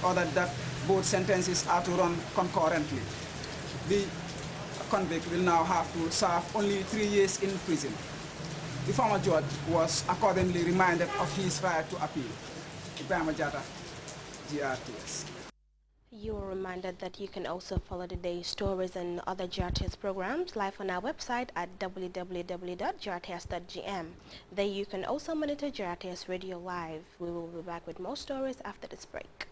ordered that both sentences are to run concurrently. The convict will now have to serve only 3 years in prison. The former judge was accordingly reminded of his right to appeal. Ibrahim Jata, GRTS. You are reminded that you can also follow today's stories and other GRTS programs live on our website at www.grts.gm. There you can also monitor GRTS Radio Live. We will be back with more stories after this break.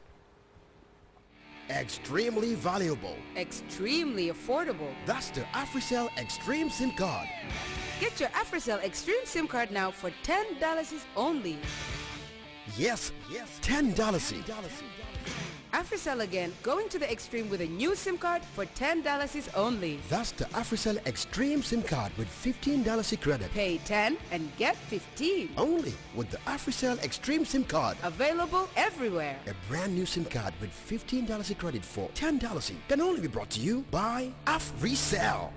Extremely valuable. Extremely affordable. That's the AfriCell Extreme SIM card. Get your AfriCell Extreme SIM card now for $10 only. Yes, $10. AfriCell again, going to the extreme with a new SIM card for $10 only. That's the AfriCell Extreme SIM card with $15 credit. Pay 10 and get 15. Only with the AfriCell Extreme SIM card. Available everywhere. A brand new SIM card with $15 credit for $10 can only be brought to you by AfriCell.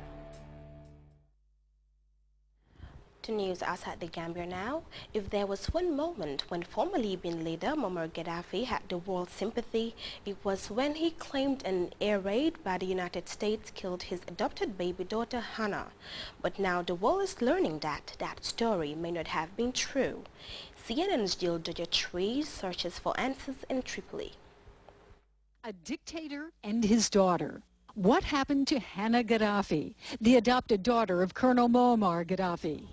To news outside the Gambia now. If there was one moment when former Libyan leader Muammar Gaddafi had the world's sympathy, it was when he claimed an air raid by the United States killed his adopted baby daughter Hannah. But now the world is learning that that story may not have been true. CNN's Jill Dodger-Tree searches for answers in Tripoli. A dictator and his daughter. What happened to Hannah Gaddafi, the adopted daughter of Colonel Muammar Gaddafi?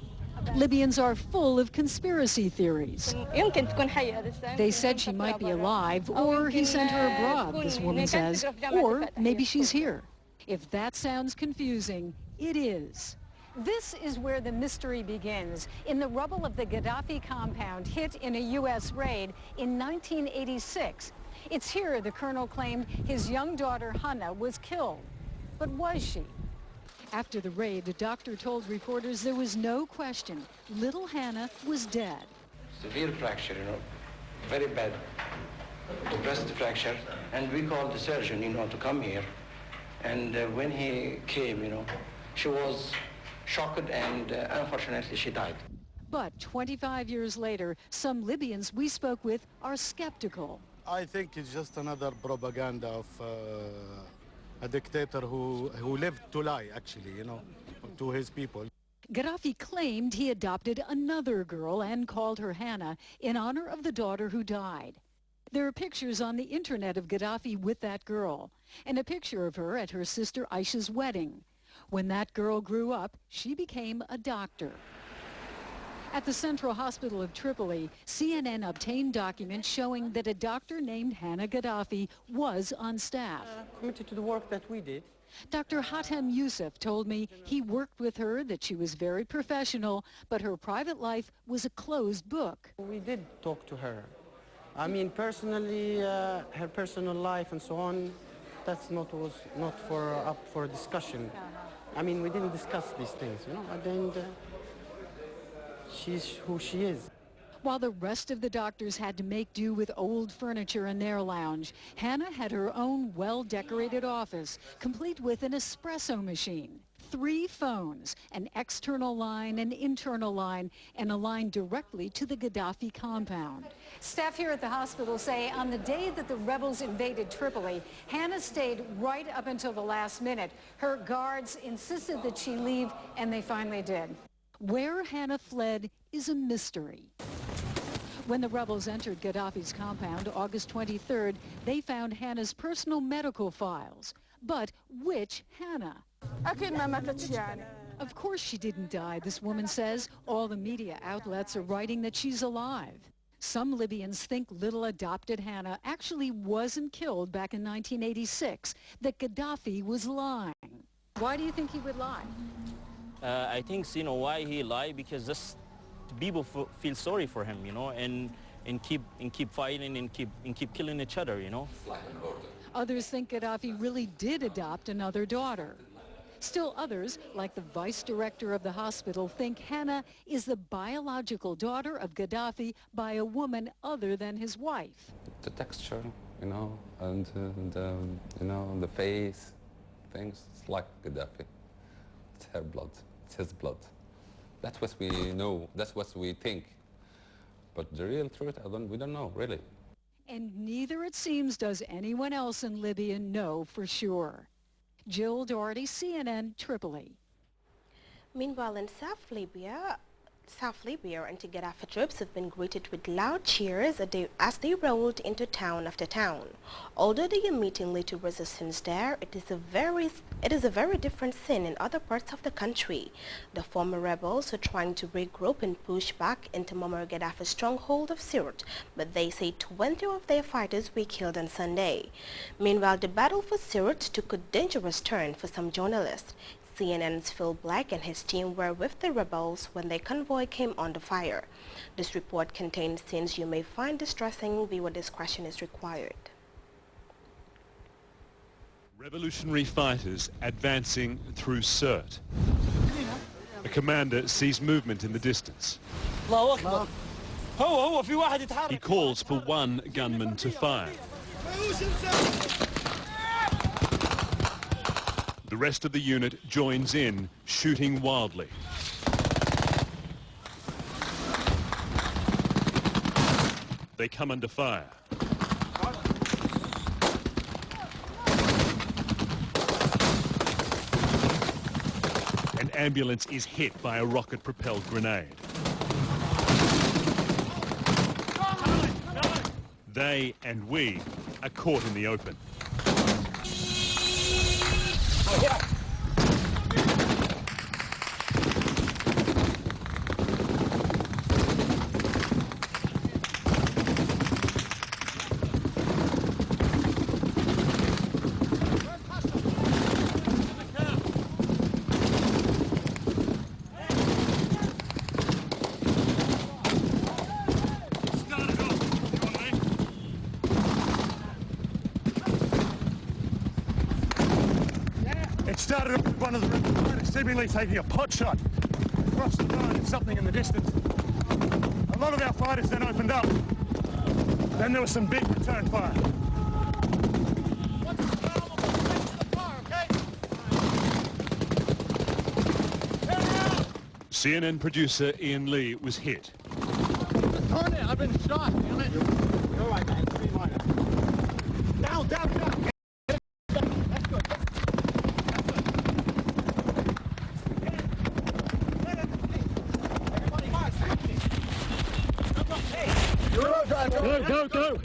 Libyans are full of conspiracy theories. They said she might be alive, or he sent her abroad, this woman says, or maybe she's here. If that sounds confusing, it is. This is where the mystery begins, in the rubble of the Gaddafi compound hit in a U.S. raid in 1986. It's here the colonel claimed his young daughter Hannah was killed. But was she? After the raid, a doctor told reporters there was no question. Little Hannah was dead. Severe fracture, very bad breast fracture. And we called the surgeon, to come here. And when he came, she was shocked and unfortunately she died. But 25 years later, some Libyans we spoke with are skeptical. I think it's just another propaganda of a dictator who lived to lie, actually, to his people. Gaddafi claimed he adopted another girl and called her Hannah in honor of the daughter who died. There are pictures on the internet of Gaddafi with that girl, and a picture of her at her sister Aisha's wedding. When that girl grew up, she became a doctor. At the Central Hospital of Tripoli, CNN obtained documents showing that a doctor named Hannah Gaddafi was on staff. Committed to the work that we did. Dr. Hatem Youssef told me he worked with her, that she was very professional, but her private life was a closed book. We did talk to her. I mean, personally, her personal life and so on, was not up for discussion. I mean, we didn't discuss these things, At the end, she's who she is. While the rest of the doctors had to make do with old furniture in their lounge, Hannah had her own well-decorated office, complete with an espresso machine, 3 phones, an external line, an internal line, and a line directly to the Gaddafi compound. Staff here at the hospital say on the day that the rebels invaded Tripoli, Hannah stayed right up until the last minute. Her guards insisted that she leave, and they finally did. Where Hannah fled is a mystery. When the rebels entered Gaddafi's compound August 23rd, they found Hannah's personal medical files. But which Hannah? Of course she didn't die, this woman says. All the media outlets are writing that she's alive. Some Libyans think little adopted Hannah actually wasn't killed back in 1986, that Gaddafi was lying. Why do you think he would lie? I think, why he lied, because just people feel sorry for him, and keep fighting and keep killing each other, Others think Gaddafi really did adopt another daughter. Still others, like the vice director of the hospital, think Hannah is the biological daughter of Gaddafi by a woman other than his wife. The texture, and the face, things, it's like Gaddafi. It's her blood. It's his blood. That's what we know. That's what we think. But the real truth, we don't know, really. And neither, it seems, does anyone else in Libya know for sure. Jill Doherty, CNN, Tripoli. Meanwhile, in South Libya, anti-Gaddafi troops have been greeted with loud cheers as they rolled into town after town. Although they are meeting little resistance there, it is a very different scene in other parts of the country. The former rebels are trying to regroup and push back into Muammar Gaddafi's stronghold of Sirte, but they say 20 of their fighters were killed on Sunday. Meanwhile, the battle for Sirte took a dangerous turn for some journalists. CNN's Phil Black and his team were with the rebels when their convoy came under fire. This report contains scenes you may find distressing. Viewer discretion is required. Revolutionary fighters advancing through Sirte. A commander sees movement in the distance. He calls for one gunman to fire. The rest of the unit joins in, shooting wildly. They come under fire. An ambulance is hit by a rocket-propelled grenade. They and we are caught in the open. Started with one of the rebels seemingly taking a pot shot across the road at something in the distance. A lot of our fighters then opened up. Then there was some big return fire. CNN producer Ian Lee was hit. I've been shot, damn it. All right, man. 3 minor. Down, down, down. Go.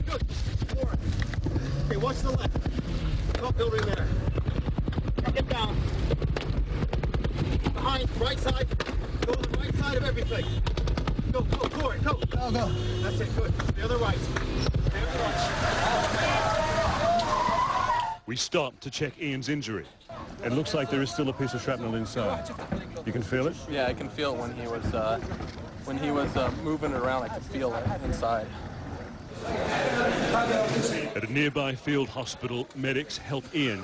Okay, watch the left. Go up building there. Get down. Behind, right side. Go to the right side of everything. Go, Corey, go. Go. That's it, good. The other right. We stopped to check Ian's injury. It looks like there is still a piece of shrapnel inside. You can feel it? Yeah, I can feel it when he was moving around. I could feel it inside. At a nearby field hospital, medics help Ian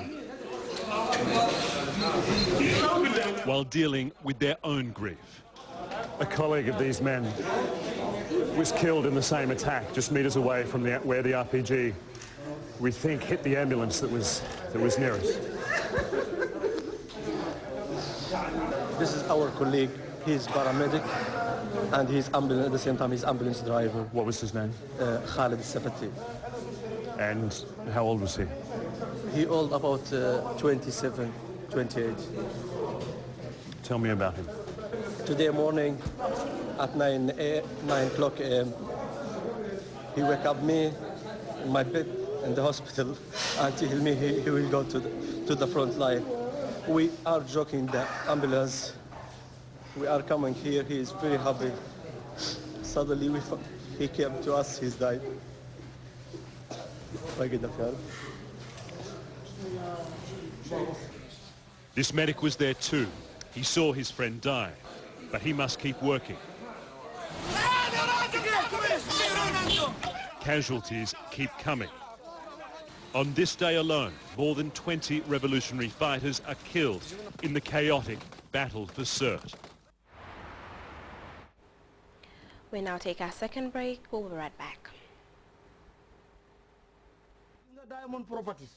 while dealing with their own grief. A colleague of these men was killed in the same attack just meters away from where the RPG, we think, hit the ambulance that was near us. This is our colleague. He's paramedic, and he's ambulance at the same time. He's ambulance driver. What was his name? Khalid Safati. And how old was he? He old about 27, 28. Tell me about him. Today morning at 9 o'clock a.m. he wake up me in my bed in the hospital and tell me he will go to the front line. We are joking the ambulance. We are coming here. He is very happy. Suddenly he came to us. He's died. This medic was there too. He saw his friend die, but he must keep working. Casualties keep coming. On this day alone, more than 20 revolutionary fighters are killed in the chaotic battle for Sirte. We now take our second break. We'll be right back. Diamond Properties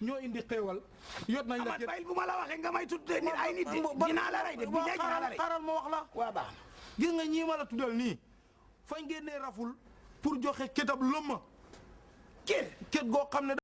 ñoo indi xéewal yot nañ la bay bu ma la waxee nga may tuddee nit ay nit dinaa la rey de bi dinaa la rey xaral ma wax la waa baax gis nga ñii ma la tuddal nii fañ génnee raful pour joxe kétab lëmma kër goo xam ne